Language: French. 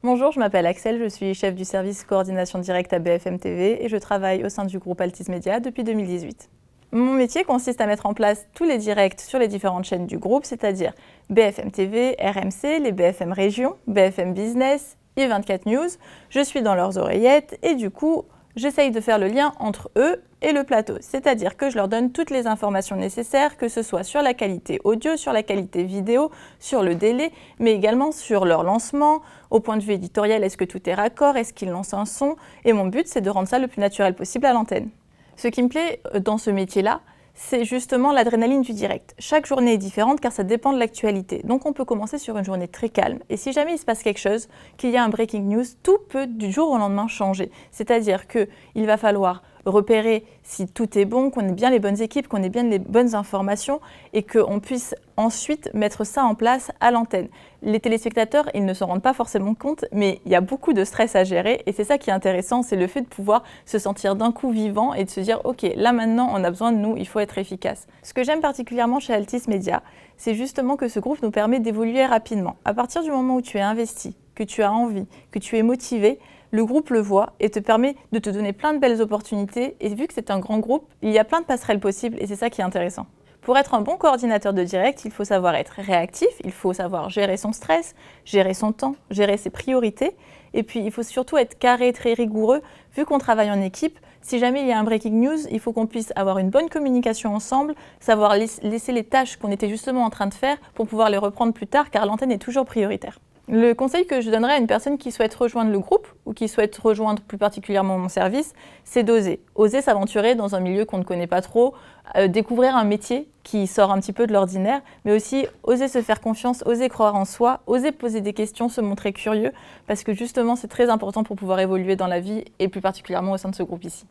Bonjour, je m'appelle Axel, je suis chef du service coordination directe à BFM TV et je travaille au sein du groupe Altice Media depuis 2018. Mon métier consiste à mettre en place tous les directs sur les différentes chaînes du groupe, c'est-à-dire BFM TV, RMC, les BFM Régions, BFM Business, i24 News. Je suis dans leurs oreillettes et du coup, j'essaye de faire le lien entre eux et le plateau, c'est-à-dire que je leur donne toutes les informations nécessaires, que ce soit sur la qualité audio, sur la qualité vidéo, sur le délai, mais également sur leur lancement, au point de vue éditorial, est-ce que tout est raccord, est-ce qu'ils lancent un son, et mon but c'est de rendre ça le plus naturel possible à l'antenne. Ce qui me plaît dans ce métier-là, c'est justement l'adrénaline du direct. Chaque journée est différente car ça dépend de l'actualité. Donc on peut commencer sur une journée très calme. Et si jamais il se passe quelque chose, qu'il y a un breaking news, tout peut du jour au lendemain changer. C'est-à-dire qu'il va falloir repérer si tout est bon, qu'on ait bien les bonnes équipes, qu'on ait bien les bonnes informations et qu'on puisse ensuite mettre ça en place à l'antenne. Les téléspectateurs, ils ne s'en rendent pas forcément compte, mais il y a beaucoup de stress à gérer et c'est ça qui est intéressant, c'est le fait de pouvoir se sentir d'un coup vivant et de se dire « Ok, là maintenant, on a besoin de nous, il faut être efficace ». Ce que j'aime particulièrement chez Altice Media, c'est justement que ce groupe nous permet d'évoluer rapidement. À partir du moment où tu es investi, que tu as envie, que tu es motivé, le groupe le voit et te permet de te donner plein de belles opportunités. Et vu que c'est un grand groupe, il y a plein de passerelles possibles et c'est ça qui est intéressant. Pour être un bon coordinateur de direct, il faut savoir être réactif, il faut savoir gérer son stress, gérer son temps, gérer ses priorités. Et puis, il faut surtout être carré, très rigoureux. Vu qu'on travaille en équipe, si jamais il y a un breaking news, il faut qu'on puisse avoir une bonne communication ensemble, savoir laisser les tâches qu'on était justement en train de faire pour pouvoir les reprendre plus tard, car l'antenne est toujours prioritaire. Le conseil que je donnerais à une personne qui souhaite rejoindre le groupe ou qui souhaite rejoindre plus particulièrement mon service, c'est d'oser. Oser s'aventurer dans un milieu qu'on ne connaît pas trop, découvrir un métier qui sort un petit peu de l'ordinaire, mais aussi oser se faire confiance, oser croire en soi, oser poser des questions, se montrer curieux, parce que justement c'est très important pour pouvoir évoluer dans la vie et plus particulièrement au sein de ce groupe ici.